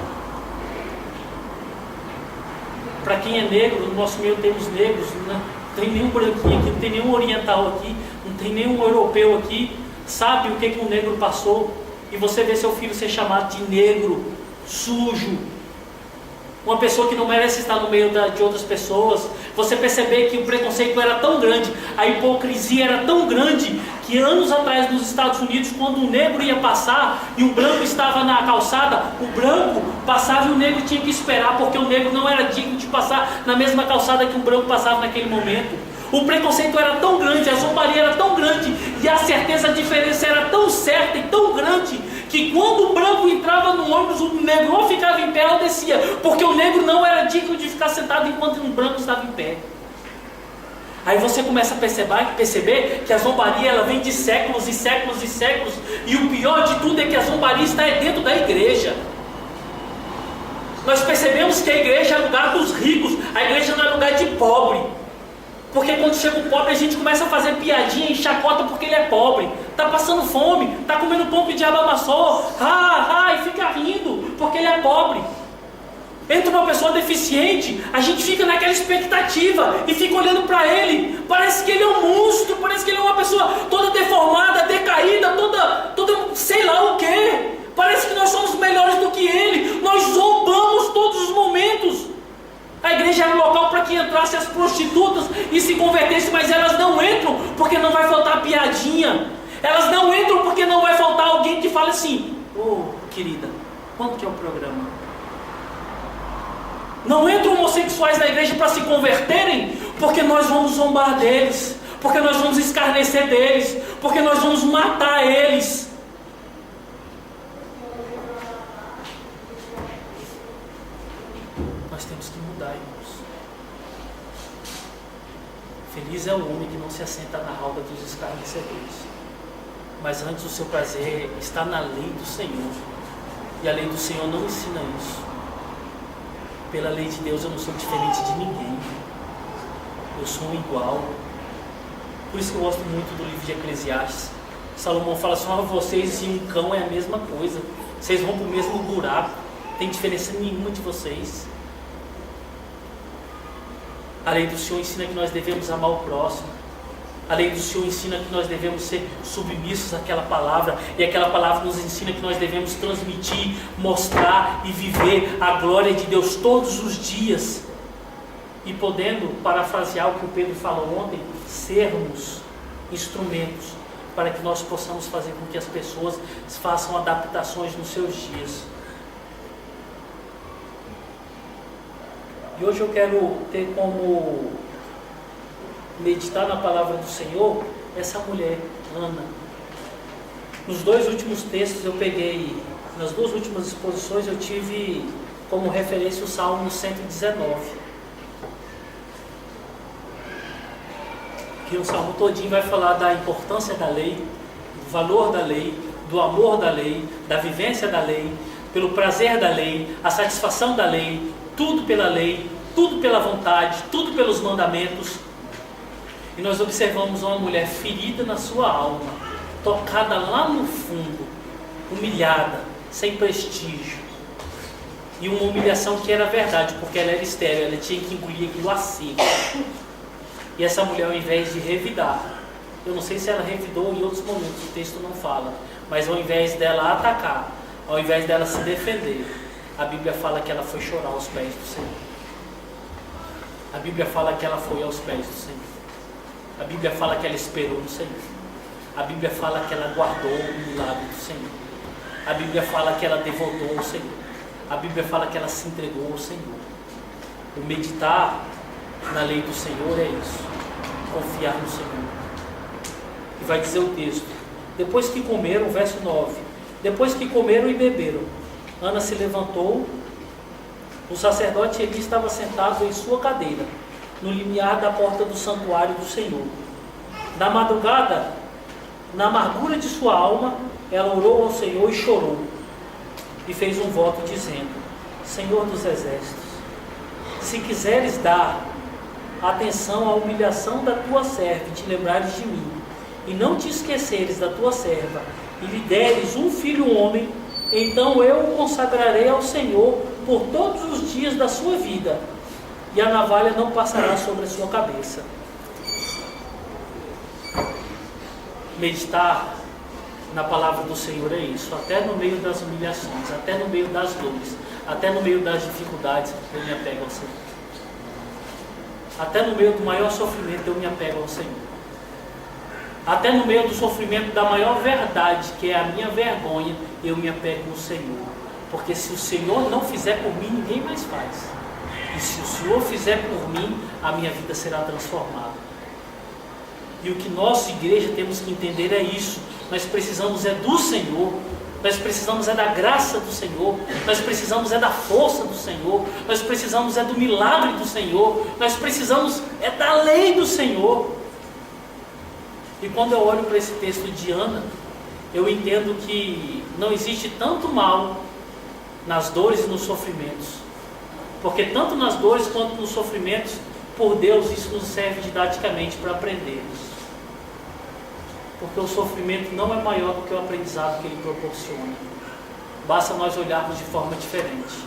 Para quem é negro, no nosso meio temos negros, não tem nenhum branquinho aqui, não tem nenhum oriental aqui, não tem nenhum europeu aqui, sabe o que um negro passou. E você vê seu filho ser chamado de negro, sujo, uma pessoa que não merece estar no meio de outras pessoas. Você perceber que o preconceito era tão grande, a hipocrisia era tão grande, que anos atrás nos Estados Unidos, quando um negro ia passar e um branco estava na calçada, o branco passava e o negro tinha que esperar, porque o negro não era digno de passar na mesma calçada que um branco passava naquele momento. O preconceito era tão grande, a zombaria era tão grande, e a certeza, a diferença era tão certa e tão grande, que quando o branco entrava no ônibus, o negro ou ficava em pé ou descia, porque o negro não era digno de ficar sentado enquanto um branco estava em pé. Aí você começa a perceber que a zombaria ela vem de séculos e séculos e séculos, e o pior de tudo é que a zombaria está dentro da igreja. Nós percebemos que a igreja é lugar dos ricos, a igreja não é lugar de pobre. Porque quando chega o pobre, a gente começa a fazer piadinha e chacota porque ele é pobre. Está passando fome, está comendo pão que o diabo amassou. E fica rindo porque ele é pobre. Entra uma pessoa deficiente, a gente fica naquela expectativa e fica olhando para ele. Parece que ele é um monstro, parece que ele é uma pessoa toda deformada, decaída, toda sei lá o quê. Parece que nós somos melhores do que ele. Nós zombamos todos os momentos. A igreja era um local para que entrassem as prostitutas e se convertessem, mas elas não entram porque não vai faltar piadinha. Elas não entram porque não vai faltar alguém que fale assim: querida, quanto que é o programa? Não entram homossexuais na igreja para se converterem porque nós vamos zombar deles, porque nós vamos escarnecer deles, porque nós vamos matar eles. Nós temos que mudar, irmãos. Feliz é o homem que não se assenta na roda dos escarnecedores, mas antes o seu prazer está na lei do Senhor, e a lei do Senhor não ensina isso. Pela lei de Deus eu não sou diferente de ninguém, eu sou um igual. Por isso que eu gosto muito do livro de Eclesiastes. Salomão fala assim: vocês e um cão é a mesma coisa, vocês vão para o mesmo buraco, não tem diferença nenhuma de vocês. A lei do Senhor ensina que nós devemos amar o próximo. A lei do Senhor ensina que nós devemos ser submissos àquela palavra. E aquela palavra nos ensina que nós devemos transmitir, mostrar e viver a glória de Deus todos os dias. E podendo, parafrasear o que o Pedro falou ontem, sermos instrumentos para que nós possamos fazer com que as pessoas façam adaptações nos seus dias. E hoje eu quero ter como meditar na palavra do Senhor essa mulher, Ana. Nos dois últimos textos eu peguei, nas duas últimas exposições eu tive como referência o Salmo 119. Que o Salmo todinho vai falar da importância da lei, do valor da lei, do amor da lei, da vivência da lei, pelo prazer da lei, a satisfação da lei, tudo pela lei, tudo pela vontade, tudo pelos mandamentos. E nós observamos uma mulher ferida na sua alma, tocada lá no fundo, humilhada, sem prestígio. E uma humilhação que era verdade, porque ela era estéril, ela tinha que engolir aquilo a seco. E essa mulher, ao invés de revidar, eu não sei se ela revidou em outros momentos, o texto não fala, mas ao invés dela atacar, ao invés dela se defender, a Bíblia fala que ela foi chorar aos pés do Senhor. A Bíblia fala que ela foi aos pés do Senhor. A Bíblia fala que ela esperou no Senhor. A Bíblia fala que ela guardou o milagre do Senhor. A Bíblia fala que ela devotou ao Senhor. A Bíblia fala que ela se entregou ao Senhor. O meditar na lei do Senhor é isso, confiar no Senhor. E vai dizer o texto: depois que comeram, verso 9, depois que comeram e beberam, Ana se levantou. O sacerdote Eli estava sentado em sua cadeira, no limiar da porta do santuário do Senhor. Na madrugada, na amargura de sua alma, ela orou ao Senhor e chorou, e fez um voto dizendo: Senhor dos exércitos, se quiseres dar atenção à humilhação da tua serva e te lembrares de mim, e não te esqueceres da tua serva, e lhe deres um filho homem, então eu o consagrarei ao Senhor por todos os dias da sua vida, e a navalha não passará sobre a sua cabeça. Meditar na palavra do Senhor é isso, até no meio das humilhações, até no meio das dores, até no meio das dificuldades, eu me apego ao Senhor. Até no meio do maior sofrimento eu me apego ao Senhor. Até no meio do sofrimento da maior verdade, que é a minha vergonha, eu me apego ao Senhor. Porque se o Senhor não fizer por mim, ninguém mais faz. E se o Senhor fizer por mim, a minha vida será transformada. E o que nós, igreja, temos que entender é isso. Nós precisamos é do Senhor. Nós precisamos é da graça do Senhor. Nós precisamos é da força do Senhor. Nós precisamos é do milagre do Senhor. Nós precisamos é da lei do Senhor. E quando eu olho para esse texto de Ana, eu entendo que não existe tanto mal nas dores e nos sofrimentos. Porque tanto nas dores quanto nos sofrimentos, por Deus, isso nos serve didaticamente para aprendermos. Porque o sofrimento não é maior do que o aprendizado que ele proporciona. Basta nós olharmos de forma diferente.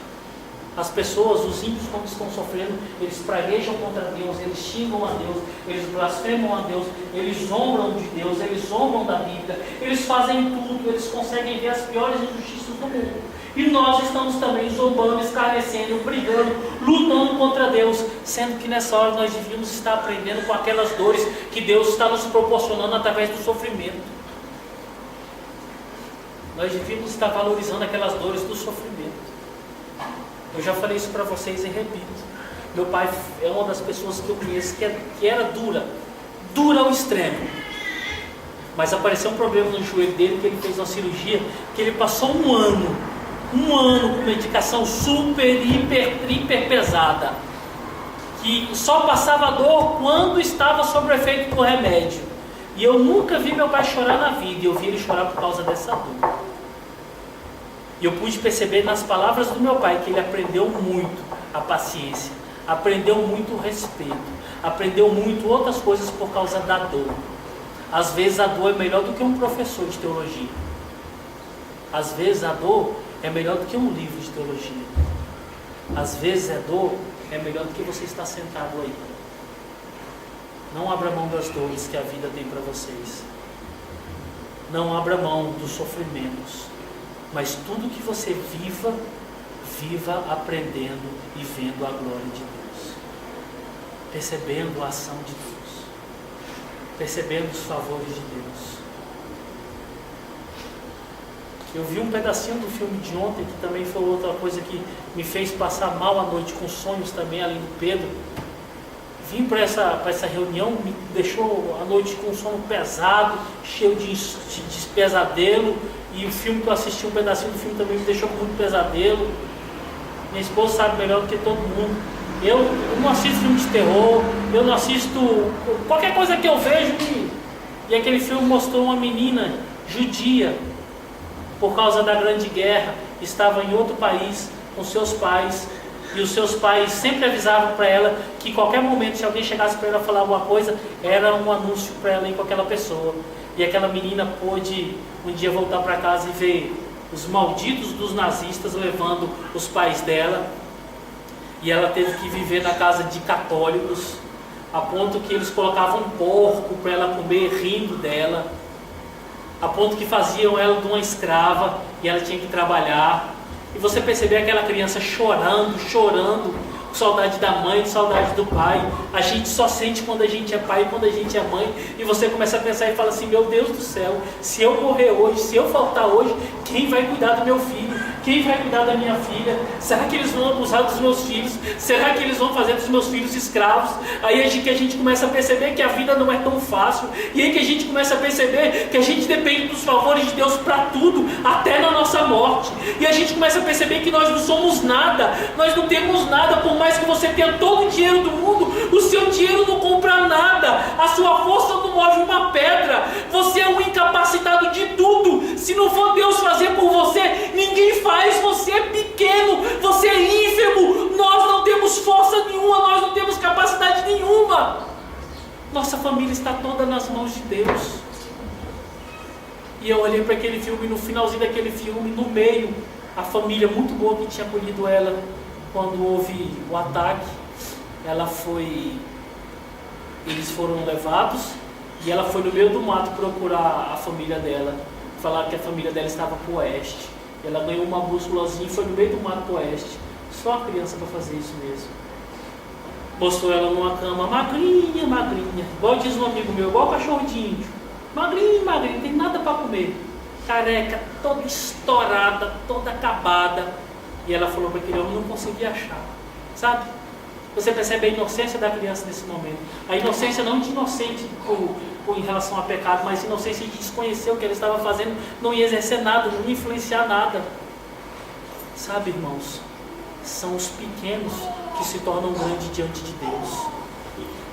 As pessoas, os ímpios, quando estão sofrendo, eles praguejam contra Deus, eles xingam a Deus, eles blasfemam a Deus, eles zombam de Deus, eles zombam da Bíblia, eles fazem tudo, eles conseguem ver as piores injustiças do mundo. E nós estamos também zombando, escarnecendo, brigando, lutando contra Deus, sendo que nessa hora nós devíamos estar aprendendo com aquelas dores que Deus está nos proporcionando através do sofrimento. Nós devíamos estar valorizando aquelas dores do sofrimento. Eu já falei isso para vocês e repito. Meu pai é uma das pessoas que eu conheço que era dura ao extremo. Mas apareceu um problema no joelho dele, que ele fez uma cirurgia, que ele passou um ano com medicação super, hiper pesada, que só passava dor quando estava sob o efeito do remédio. E eu nunca vi meu pai chorar na vida, e eu vi ele chorar por causa dessa dor. E eu pude perceber nas palavras do meu pai que ele aprendeu muito a paciência, aprendeu muito o respeito, aprendeu muito outras coisas por causa da dor. Às vezes a dor é melhor do que um professor de teologia. Às vezes a dor é melhor do que um livro de teologia. Às vezes a dor é melhor do que você estar sentado aí. Não abra mão das dores que a vida tem para vocês. Não abra mão dos sofrimentos. Mas tudo que você viva aprendendo e vendo a glória de Deus. Percebendo a ação de Deus. Percebendo os favores de Deus. Eu vi um pedacinho do filme de ontem, que também foi outra coisa que me fez passar mal à noite, com sonhos também, além do Pedro. Vim para essa reunião, me deixou a noite com um sono pesado, cheio de pesadelo. E o filme que eu assisti, um pedacinho do filme também me deixou com muito pesadelo. Minha esposa sabe melhor do que todo mundo. Eu não assisto filme de terror, eu não assisto qualquer coisa que eu vejo. E aquele filme mostrou uma menina judia, por causa da Grande Guerra, estava em outro país com seus pais. E os seus pais sempre avisavam para ela que qualquer momento, se alguém chegasse para ela falar alguma coisa, era um anúncio para ela ir com aquela pessoa. E aquela menina pôde um dia voltar para casa e ver os malditos dos nazistas levando os pais dela. E ela teve que viver na casa de católicos, a ponto que eles colocavam um porco para ela comer rindo dela, a ponto que faziam ela de uma escrava e ela tinha que trabalhar. E você perceber aquela criança chorando, com saudade da mãe, com saudade do pai. A gente só sente quando a gente é pai e quando a gente é mãe. E você começa a pensar e fala assim: meu Deus do céu, se eu morrer hoje, se eu faltar hoje, quem vai cuidar do meu filho? Quem vai cuidar da minha filha? Será que eles vão abusar dos meus filhos? Será que eles vão fazer dos meus filhos escravos? Aí é que a gente começa a perceber que a vida não é tão fácil. E aí que a gente começa a perceber que a gente depende dos favores de Deus para tudo, até na nossa morte. E a gente começa a perceber que nós não somos nada, nós não temos nada. Por mais que você tenha todo o dinheiro do mundo, o seu dinheiro não compra nada, a sua força não move uma pedra. Você é um incapacitado de tudo. Se não for Deus fazer por você, ninguém faz. Você é pequeno, você é ínfimo. Nós não temos força nenhuma, nós não temos capacidade nenhuma. Nossa família está toda nas mãos de Deus. E eu olhei para aquele filme, e no finalzinho daquele filme, no meio, a família muito boa que tinha acolhido ela quando houve o ataque, eles foram levados e ela foi no meio do mato procurar a família dela. Falaram que a família dela estava para o oeste. Ela ganhou uma bússolazinha e foi no meio do mato para o oeste. Só a criança para fazer isso mesmo. Postou ela numa cama magrinha, igual diz um amigo meu, igual cachorro de índio. Magrinha, não tem nada para comer. Careca, toda estourada, toda acabada. E ela falou para aquele homem: não conseguia achar. Sabe? Você percebe a inocência da criança nesse momento. A inocência não de inocente em relação a pecado, mas inocência de desconhecer o que ela estava fazendo, não ia exercer nada, não ia influenciar nada. Sabe, irmãos, são os pequenos que se tornam grandes diante de Deus.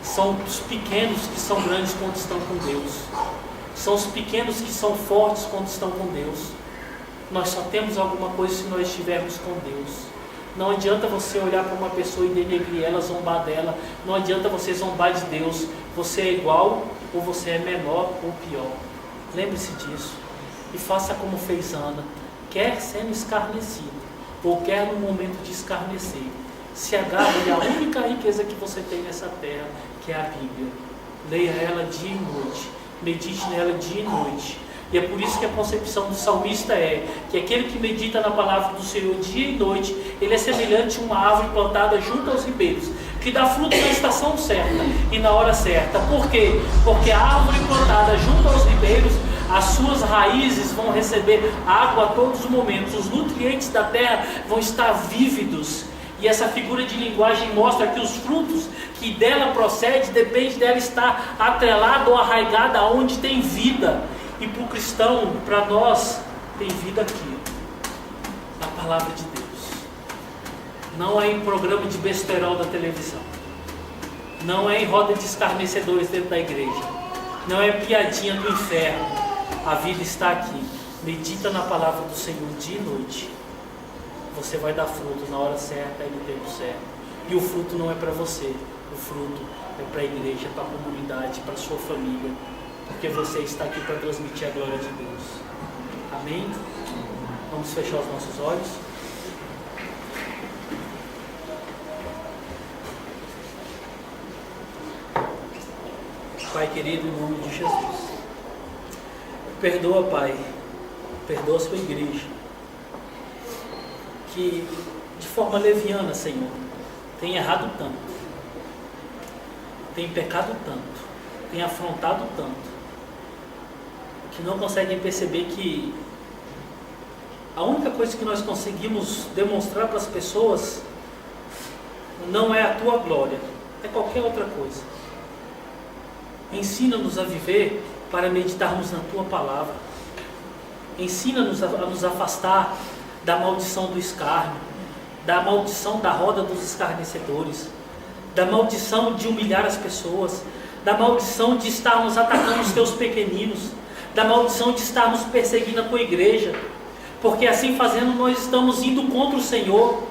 São os pequenos que são grandes quando estão com Deus. São os pequenos que são fortes quando estão com Deus. Nós só temos alguma coisa se nós estivermos com Deus. Não adianta você olhar para uma pessoa e denegrir ela, zombar dela. Não adianta você zombar de Deus. Você é igual ou você é menor ou pior. Lembre-se disso. E faça como fez Ana. Quer sendo escarnecido ou quer no momento de escarnecer, se agarre à única riqueza que você tem nessa terra, que é a Bíblia. Leia ela dia e noite. Medite nela dia e noite. E é por isso que a concepção do salmista é que aquele que medita na palavra do Senhor dia e noite, ele é semelhante a uma árvore plantada junto aos ribeiros, que dá fruto na estação certa e na hora certa. Por quê? Porque a árvore plantada junto aos ribeiros, as suas raízes vão receber água a todos os momentos, os nutrientes da terra vão estar vívidos. E essa figura de linguagem mostra que os frutos que dela procede, depende dela estar atrelada ou arraigada aonde tem vida. E para o cristão, para nós, tem vida aqui, na palavra de Deus. Não é em programa de besterol da televisão. Não é em roda de escarnecedores dentro da igreja. Não é piadinha do inferno. A vida está aqui. Medita na palavra do Senhor dia e noite. Você vai dar fruto na hora certa e no tempo certo. E o fruto não é para você. O fruto é para a igreja, para a comunidade, para a sua família. Porque você está aqui para transmitir a glória de Deus. Amém? Vamos fechar os nossos olhos. Pai querido, em nome de Jesus, perdoa, Pai, perdoa a sua igreja, que de forma leviana, Senhor, tem errado tanto, tem pecado tanto, tem afrontado tanto, que não conseguem perceber que a única coisa que nós conseguimos demonstrar para as pessoas não é a tua glória, é qualquer outra coisa. Ensina-nos a viver para meditarmos na tua palavra. Ensina-nos a nos afastar da maldição do escárnio, da maldição da roda dos escarnecedores, da maldição de humilhar as pessoas, da maldição de estarmos atacando os teus pequeninos, da maldição de estarmos perseguindo a tua igreja, porque assim fazendo nós estamos indo contra o Senhor.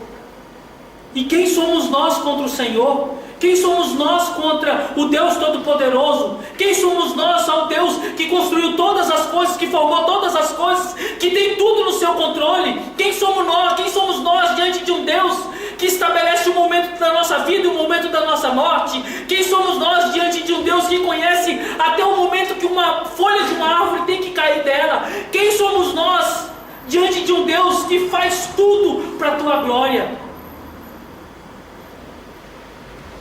E quem somos nós contra o Senhor? Quem somos nós contra o Deus Todo-Poderoso? Quem somos nós ao Deus que construiu todas as coisas, que formou todas as coisas, que tem tudo no seu controle? Quem somos nós diante de um Deus que estabelece o momento da nossa vida e o momento da nossa morte? Quem somos nós diante de um Deus que conhece até o momento que uma folha de uma árvore tem que cair dela? Quem somos nós diante de um Deus que faz tudo para a tua glória?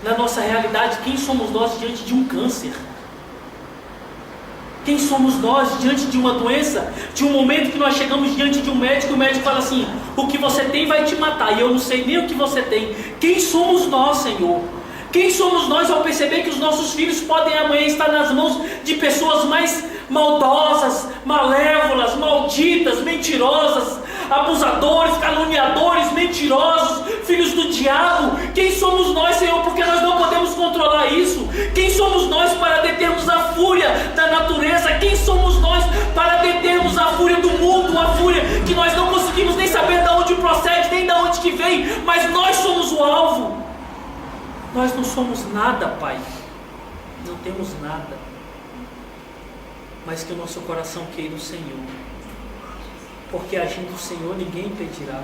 Na nossa realidade, quem somos nós diante de um câncer? Quem somos nós diante de uma doença? De um momento que nós chegamos diante de um médico, e o médico fala assim: o que você tem vai te matar, e eu não sei nem o que você tem. Quem somos nós, Senhor? Quem somos nós ao perceber que os nossos filhos podem amanhã estar nas mãos de pessoas mais maldosas, malévolas, malditas, mentirosas, abusadores, caluniadores, mentirosos, filhos do diabo? Quem somos nós, Senhor? Porque nós não podemos controlar isso. Quem somos nós para determos a fúria da natureza? Quem somos nós para determos a fúria do mundo? Uma fúria que nós não conseguimos nem saber de onde procede, nem de onde que vem, mas nós somos o alvo. Nós não somos nada, Pai, não temos nada, mas que o nosso coração queira o Senhor, porque agindo o Senhor ninguém impedirá.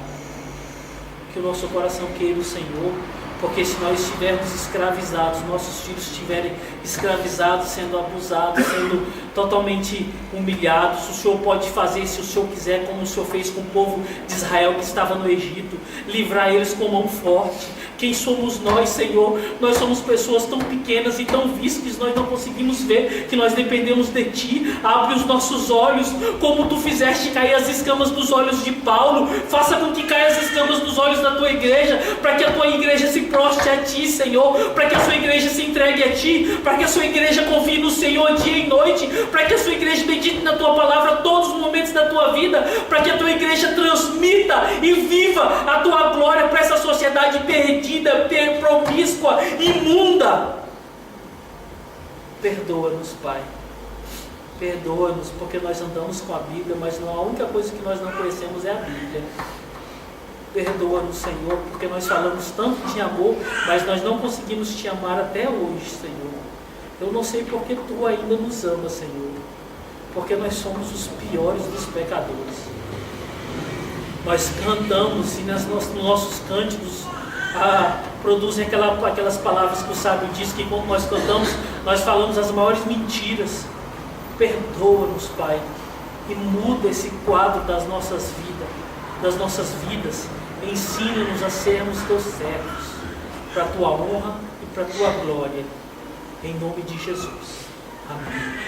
Que o nosso coração queira o Senhor, porque se nós estivermos escravizados, nossos filhos estiverem escravizados, sendo abusados, sendo totalmente humilhados, o Senhor pode fazer, se o Senhor quiser, como o Senhor fez com o povo de Israel que estava no Egito, livrar eles com mão forte. Quem somos nós, Senhor? Nós somos pessoas tão pequenas e tão vísceras, nós não conseguimos ver que nós dependemos de Ti. Abre os nossos olhos, como Tu fizeste cair as escamas dos olhos de Paulo. Faça com que caia as escamas dos olhos da Tua igreja, para que a Tua igreja se prostre a Ti, Senhor, para que a Sua igreja se entregue a Ti, para que a Sua igreja confie no Senhor dia e noite, para que a Sua igreja medite na Tua palavra todos os momentos da Tua vida, para que a Tua igreja transmita e viva a Tua glória para essa sociedade perdida, promíscua, imunda. Perdoa-nos, Pai. Perdoa-nos, porque nós andamos com a Bíblia, mas não, a única coisa que nós não conhecemos é a Bíblia. Perdoa-nos, Senhor, porque nós falamos tanto de amor, mas nós não conseguimos Te amar até hoje, Senhor. Eu não sei porque Tu ainda nos amas, Senhor, porque nós somos os piores dos pecadores. Nós cantamos e nos nossos cânticos produzem aquelas palavras que o sábio diz, que quando nós cantamos, nós falamos as maiores mentiras. Perdoa-nos, Pai, e muda esse quadro das nossas vidas. Ensina-nos a sermos Teus servos, para a Tua honra e para a Tua glória, em nome de Jesus. Amém.